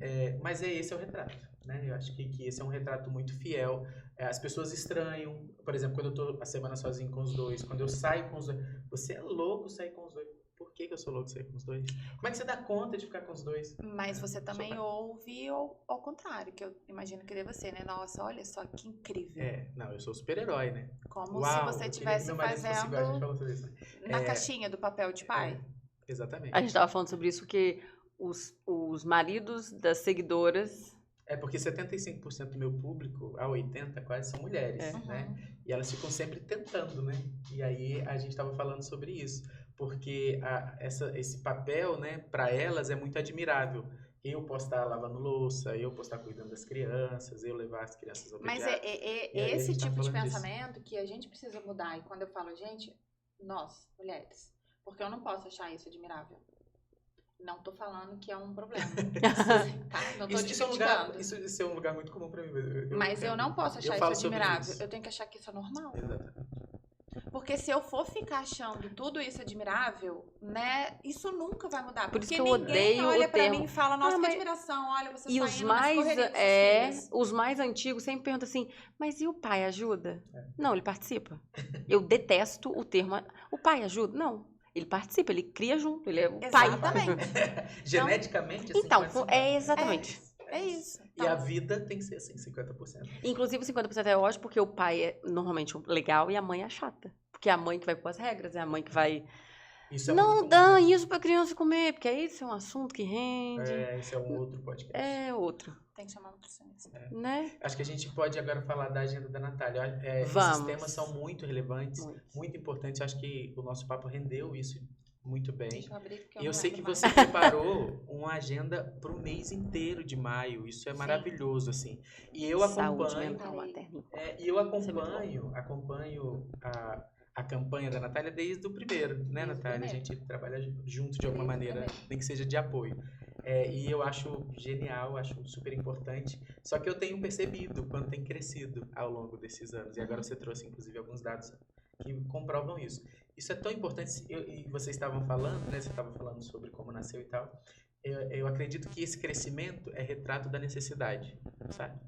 mas esse é o retrato, né? Eu acho que esse é um retrato muito fiel. As pessoas estranham, por exemplo, quando eu tô a semana sozinho com os dois, quando eu saio com os dois. Você é louco sair com os dois. Por que eu sou louco de sair com os dois? Como é que você dá conta de ficar com os dois? Mas você também ouve ao contrário, que eu imagino que deva ser, né? Nossa, olha só que incrível. Não, eu sou super-herói, né? Como se você estivesse fazendo a gente falou sobre isso, né? na caixinha do papel de pai. Exatamente. A gente tava falando sobre isso, que os maridos das seguidoras... Porque 75% do meu público, a 80% quase, são mulheres, né? E elas ficam sempre tentando, né? E aí a gente tava falando sobre isso. Porque esse papel, né, para elas é muito admirável. Eu posso estar lavando louça, eu posso estar cuidando das crianças, eu levar as crianças ao Mas pediatra. esse tipo de pensamento que a gente precisa mudar. E quando eu falo gente, nós, mulheres. Porque eu não posso achar isso admirável. Não tô falando que é um problema. Tá? Não tô criticando. Isso é um lugar muito comum para mim. Mas eu não posso achar isso admirável. Eu tenho que achar que isso é normal. Exatamente. Porque se eu for ficar achando tudo isso admirável, né, isso nunca vai mudar. Por isso porque que eu odeio olha o pra termo. mim e fala, nossa, que admiração, olha, você E saindo nas correrias. os mais antigos sempre perguntam assim, mas e o pai ajuda? Não, ele participa. Eu detesto o termo, o pai ajuda? Não. Ele participa, ele cria junto, ele é o pai. Exatamente. Geneticamente, então, exatamente. É isso. E a vida tem que ser assim, 50%. Inclusive, 50% é ótimo, porque o pai é normalmente o legal e a mãe é a chata. Porque é a mãe que vai pôr as regras, é a mãe que vai... Isso é não dá isso pra criança comer, porque isso é um assunto que rende. Esse é um outro podcast. É outro. Tem que chamar um nutricionista. Né? Acho que a gente pode agora falar da agenda da Natália. Vamos. Esses temas são muito relevantes, muito importantes. Acho que o nosso papo rendeu isso muito bem. Deixa eu abrir, porque E eu sei que mais. você preparou uma agenda para o mês inteiro de maio. Isso é maravilhoso, assim. E eu acompanho. E eu acompanho a campanha da Natália desde o primeiro, né, Natália? A gente trabalha junto de alguma maneira, nem que seja de apoio. E eu acho genial, acho super importante. Só que eu tenho percebido quanto tem crescido ao longo desses anos. E agora você trouxe, inclusive, alguns dados que comprovam isso. Isso é tão importante, e vocês estavam falando, né? Você estava falando sobre como nasceu e tal. Eu acredito que esse crescimento é retrato da necessidade, sabe?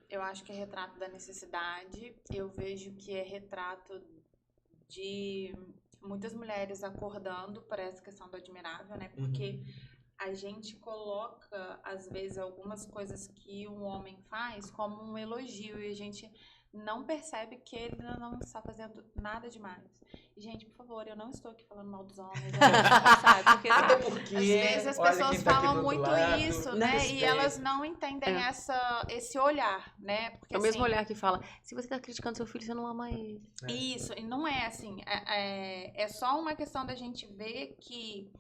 Eu acho que é retrato da necessidade. Eu vejo que é retrato de muitas mulheres acordando para essa questão do admirável, né? Porque a gente coloca, às vezes, algumas coisas que um homem faz como um elogio e a gente não percebe que ele não está fazendo nada demais. E, gente, por favor, eu não estou aqui falando mal dos homens, sabe? Porque, até porque, às vezes as pessoas falam muito isso, né? Respeito. E elas não entendem esse olhar, né? Porque, é o mesmo olhar que fala, se você está criticando seu filho, você não ama ele. Isso, e não é assim. É só uma questão da gente ver que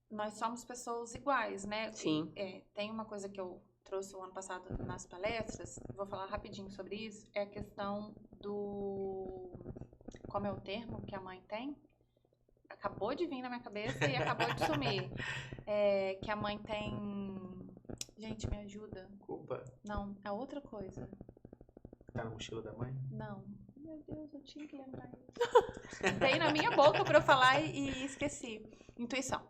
nós somos pessoas iguais, né? Sim. Tem uma coisa que eu trouxe o ano passado nas palestras, vou falar rapidinho sobre isso, é a questão do... Como é o termo que a mãe tem? Acabou de vir na minha cabeça e acabou de sumir. Que a mãe tem... Gente, me ajuda. Culpa? Não, é outra coisa. Tá na mochila da mãe? Não. Meu Deus, eu tinha que lembrar isso. Tem na minha boca pra eu falar e esqueci. Intuição.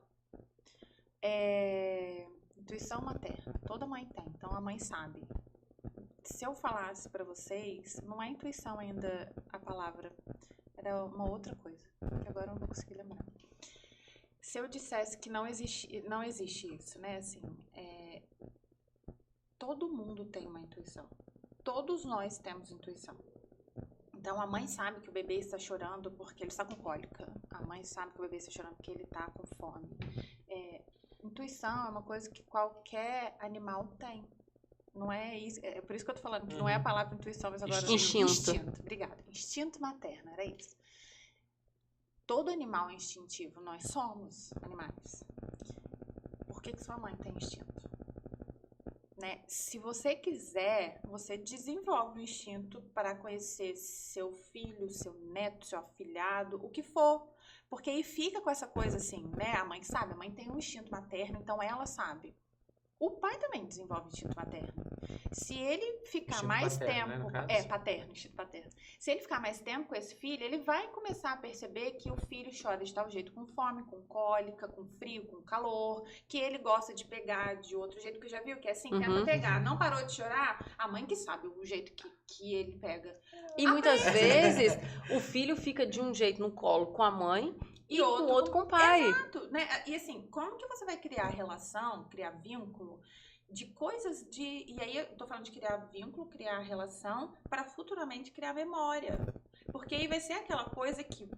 Intuição materna. Toda mãe tem, então a mãe sabe. Se eu falasse pra vocês, não é intuição ainda a palavra, era uma outra coisa, que agora eu não vou conseguir lembrar. Se eu dissesse que não existe isso, né, assim, todo mundo tem uma intuição. Todos nós temos intuição. Então, a mãe sabe que o bebê está chorando porque ele está com cólica. A mãe sabe que o bebê está chorando porque ele está com fome. Intuição é uma coisa que qualquer animal tem. Não é isso. É por isso que eu tô falando que não é a palavra intuição, mas agora... Instinto. Obrigada. Instinto materno, era isso. Todo animal é instintivo. Nós somos animais. Por que sua mãe tem instinto? Né? Se você quiser, você desenvolve um instinto para conhecer seu filho, seu neto, seu afilhado, o que for. Porque aí fica com essa coisa assim, né? A mãe sabe, a mãe tem um instinto materno, então ela sabe. O pai também desenvolve instinto materno. Se ele ficar instinto mais paterno, tempo... né, paterno, instinto paterno. Se ele ficar mais tempo com esse filho, ele vai começar a perceber que o filho chora de tal jeito com fome, com cólica, com frio, com calor, que ele gosta de pegar de outro jeito, que já viu que é assim, tenta pegar. Não parou de chorar, a mãe que sabe o jeito que ele pega. E muitas vezes o filho fica de um jeito no colo com a mãe E outro com o pai. Exato, né? E assim, como que você vai criar relação, criar vínculo de coisas de... E aí eu tô falando de criar vínculo, criar relação para futuramente criar memória. Porque aí vai ser aquela coisa que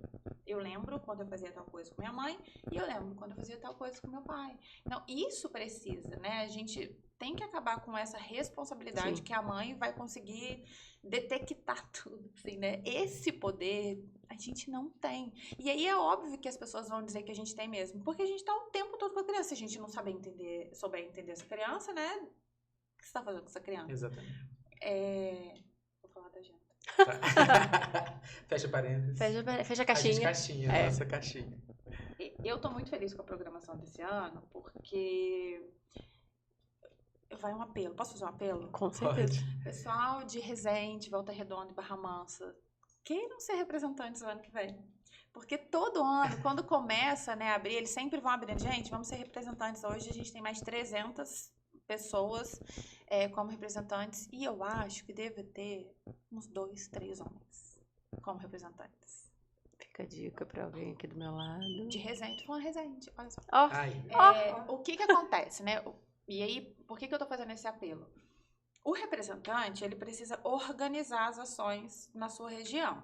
eu lembro quando eu fazia tal coisa com minha mãe e eu lembro quando eu fazia tal coisa com meu pai. Então, isso precisa, né? A gente tem que acabar com essa responsabilidade que a mãe vai conseguir detectar tudo, assim, né? Esse poder a gente não tem. E aí é óbvio que as pessoas vão dizer que a gente tem mesmo, porque a gente tá o tempo todo com a criança. Se a gente não souber entender essa criança, né? O que você tá fazendo com essa criança? Exatamente. Vou falar da gente. Fecha parênteses. Fecha a caixinha. Nossa caixinha. Eu tô muito feliz com a programação desse ano, porque vai um apelo. Posso fazer um apelo? Com certeza. Pessoal de Resende, Volta Redonda e Barra Mansa, queiram ser representantes no ano que vem. Porque todo ano, quando começa, né, a abrir, eles sempre vão abrindo. Gente, vamos ser representantes. Hoje a gente tem mais 300 pessoas como representantes. E eu acho que deve ter uns 2, 3 homens como representantes. Fica a dica pra alguém aqui do meu lado. De Resende, tô falando Resende. Olha só. O que acontece, né? E aí, por que eu tô fazendo esse apelo? O representante, ele precisa organizar as ações na sua região.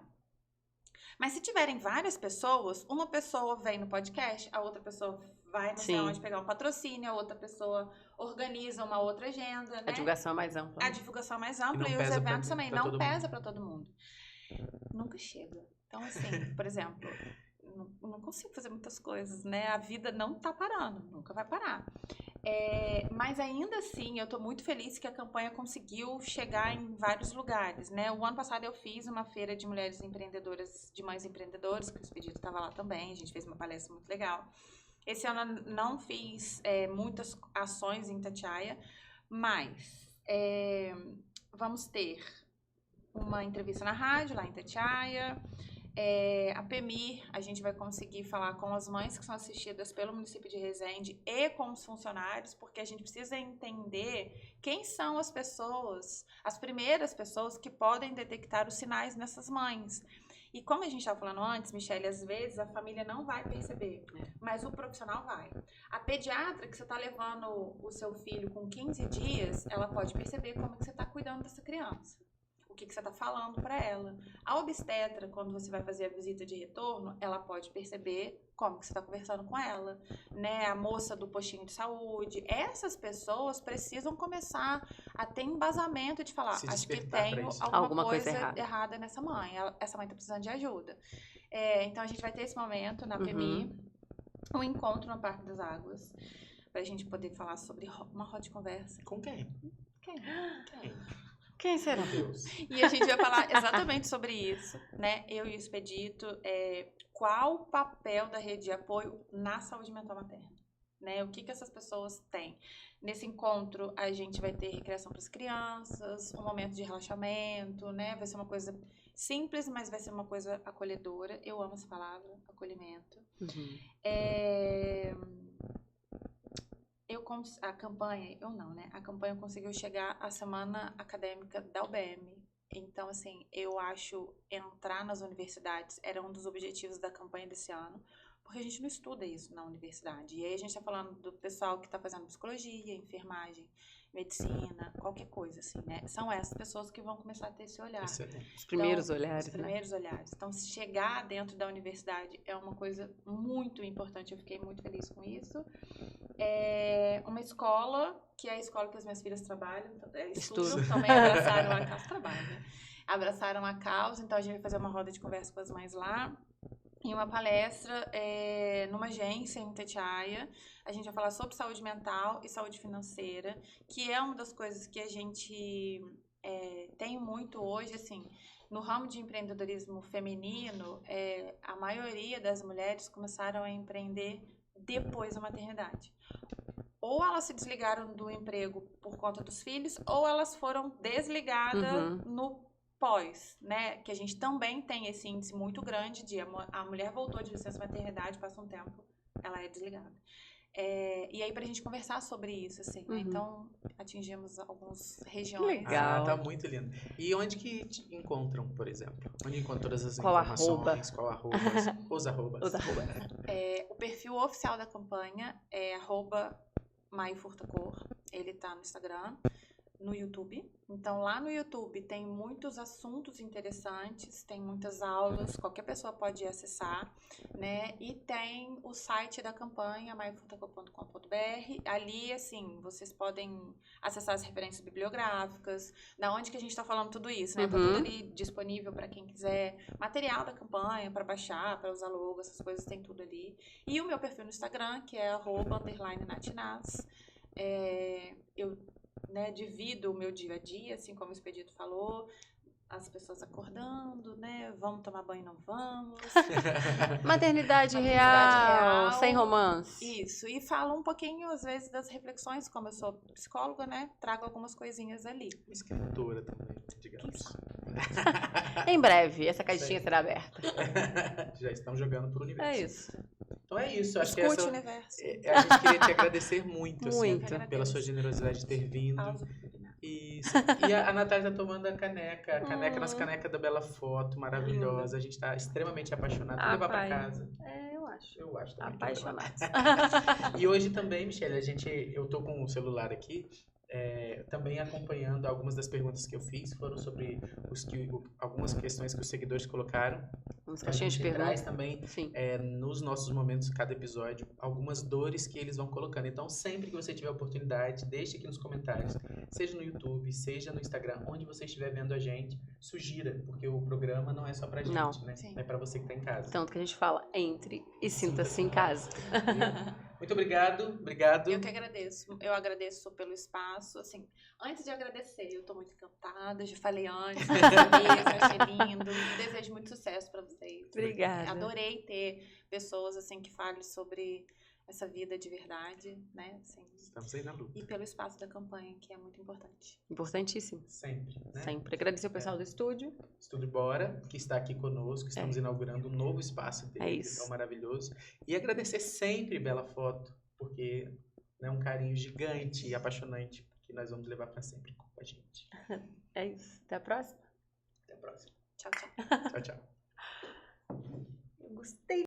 Mas se tiverem várias pessoas, uma pessoa vem no podcast, a outra pessoa vai não sei onde pegar um patrocínio, a outra pessoa organiza uma outra agenda, né? A divulgação é mais ampla. A divulgação é mais ampla e os eventos também não pesa para todo mundo. Nunca chega. Então, assim, por exemplo, não consigo fazer muitas coisas, né? A vida não tá parando, nunca vai parar. Mas ainda assim, eu tô muito feliz que a campanha conseguiu chegar em vários lugares, né? O ano passado eu fiz uma feira de mulheres empreendedoras, de mães empreendedoras, que o Expedito estava lá também, a gente fez uma palestra muito legal. Esse ano não fiz muitas ações em Itatiaia, mas vamos ter uma entrevista na rádio lá em Itatiaia. A PEMIR, a gente vai conseguir falar com as mães que são assistidas pelo município de Resende e com os funcionários, porque a gente precisa entender quem são as pessoas, as primeiras pessoas que podem detectar os sinais nessas mães. E como a gente estava falando antes, Michele, às vezes a família não vai perceber, mas o profissional vai. A pediatra que você está levando o seu filho com 15 dias, ela pode perceber como que você está cuidando dessa criança. O que você está falando para ela. A obstetra, quando você vai fazer a visita de retorno, ela pode perceber como que você está conversando com ela, né? A moça do postinho de saúde. Essas pessoas precisam começar a ter embasamento de falar, acho que tenho alguma coisa errada nessa mãe. Essa mãe está precisando de ajuda. Então, a gente vai ter esse momento na PMI, um encontro no Parque das Águas, para a gente poder falar sobre uma roda de conversa. Com quem? Quem será? E a gente vai falar exatamente sobre isso, né? Eu e o Expedito, qual o papel da rede de apoio na saúde mental materna, né? O que essas pessoas têm? Nesse encontro, a gente vai ter recreação para as crianças, um momento de relaxamento, né? Vai ser uma coisa simples, mas vai ser uma coisa acolhedora. Eu amo essa palavra, acolhimento. A campanha conseguiu chegar à semana acadêmica da UBM. Então, assim, eu acho entrar nas universidades era um dos objetivos da campanha desse ano, porque a gente não estuda isso na universidade. E aí a gente está falando do pessoal que está fazendo psicologia, enfermagem, medicina, qualquer coisa, assim, né? São essas pessoas que vão começar a ter esse olhar. Os primeiros olhares, Os primeiros olhares. Então, chegar dentro da universidade é uma coisa muito importante. Eu fiquei muito feliz com isso. Uma escola, que é a escola que as minhas filhas trabalham, estudam, também abraçaram a causa, trabalham, né? Abraçaram a causa, então a gente vai fazer uma roda de conversa com as mães lá. E uma palestra numa agência em Itatiaia. A gente vai falar sobre saúde mental e saúde financeira, que é uma das coisas que a gente tem muito hoje, assim, no ramo de empreendedorismo feminino, a maioria das mulheres começaram a empreender depois da maternidade. Ou elas se desligaram do emprego por conta dos filhos, ou elas foram desligadas no pós, né? Que a gente também tem esse índice muito grande de a mulher voltou de licença maternidade, passa um tempo, ela é desligada. E aí, pra gente conversar sobre isso, assim, né? Uhum. Então, atingimos algumas regiões. Legal. Tá muito lindo. E onde que te encontram, por exemplo? Onde encontram todas as Qual informações? Qual arrobas? Os arrobas. Os arrobas. O perfil oficial da campanha é @maifurtacor. Ele tá no Instagram, no YouTube. Então, lá no YouTube tem muitos assuntos interessantes, tem muitas aulas, qualquer pessoa pode acessar, né? E tem o site da campanha, maifurtacor.com.br. Ali, assim, vocês podem acessar as referências bibliográficas, da onde que a gente tá falando tudo isso, né? Tá tudo ali disponível para quem quiser. Material da campanha, para baixar, para usar logo, essas coisas, tem tudo ali. E o meu perfil no Instagram, que é @_natinaz. Eu divido o meu dia a dia, assim como o Expedito falou, as pessoas acordando, né? Vamos tomar banho, não vamos. Maternidade real. real, sem romance. Isso, e falo um pouquinho, às vezes, das reflexões, como eu sou psicóloga, né? Trago algumas coisinhas ali. Escritora também, digamos. Em breve, essa caixinha será aberta. Já estão jogando pro universo. É isso. Então é isso. Acho que Escute o universo. a gente queria te agradecer muito, Muito. assim, pela sua generosidade de ter vindo. Pausa. Isso. E a Natália tá tomando a caneca. Nossa caneca da Bela Foto, maravilhosa. A gente tá extremamente apaixonado. Vou levar pra casa. Eu acho. Eu acho também. Apaixonados. E hoje também, Michelle, eu tô com o celular aqui, também acompanhando algumas das perguntas que eu fiz, foram sobre algumas questões que os seguidores colocaram. Uns A caixinhas de gente traz perguntas. também, Sim. nos nossos momentos, cada episódio, algumas dores que eles vão colocando. Então, sempre que você tiver oportunidade, deixe aqui nos comentários, seja no YouTube, seja no Instagram, onde você estiver vendo a gente, sugira, porque o programa não é só pra gente, Não. né? Sim. É pra você que tá em casa. Tanto que a gente fala entre e sinta-se em casa. Muito obrigado. Eu que agradeço. Eu agradeço pelo espaço. Assim, antes de agradecer, eu tô muito encantada. Já falei antes, achei lindo. Desejo muito sucesso para vocês. Obrigada. Adorei ter pessoas assim que falem sobre essa vida de verdade, né? Assim, Estamos aí na luta. e pelo espaço da campanha, que é muito importante. Importantíssimo. Sempre, né? Sempre. Agradecer o pessoal do estúdio. Estúdio Bora, que está aqui conosco. Estamos inaugurando um novo espaço dele. É isso. Tão maravilhoso. E agradecer sempre Bela Foto, porque é um carinho gigante e apaixonante que nós vamos levar para sempre com a gente. É isso. Até a próxima. Até a próxima. Tchau, tchau. Tchau, tchau. Eu gostei.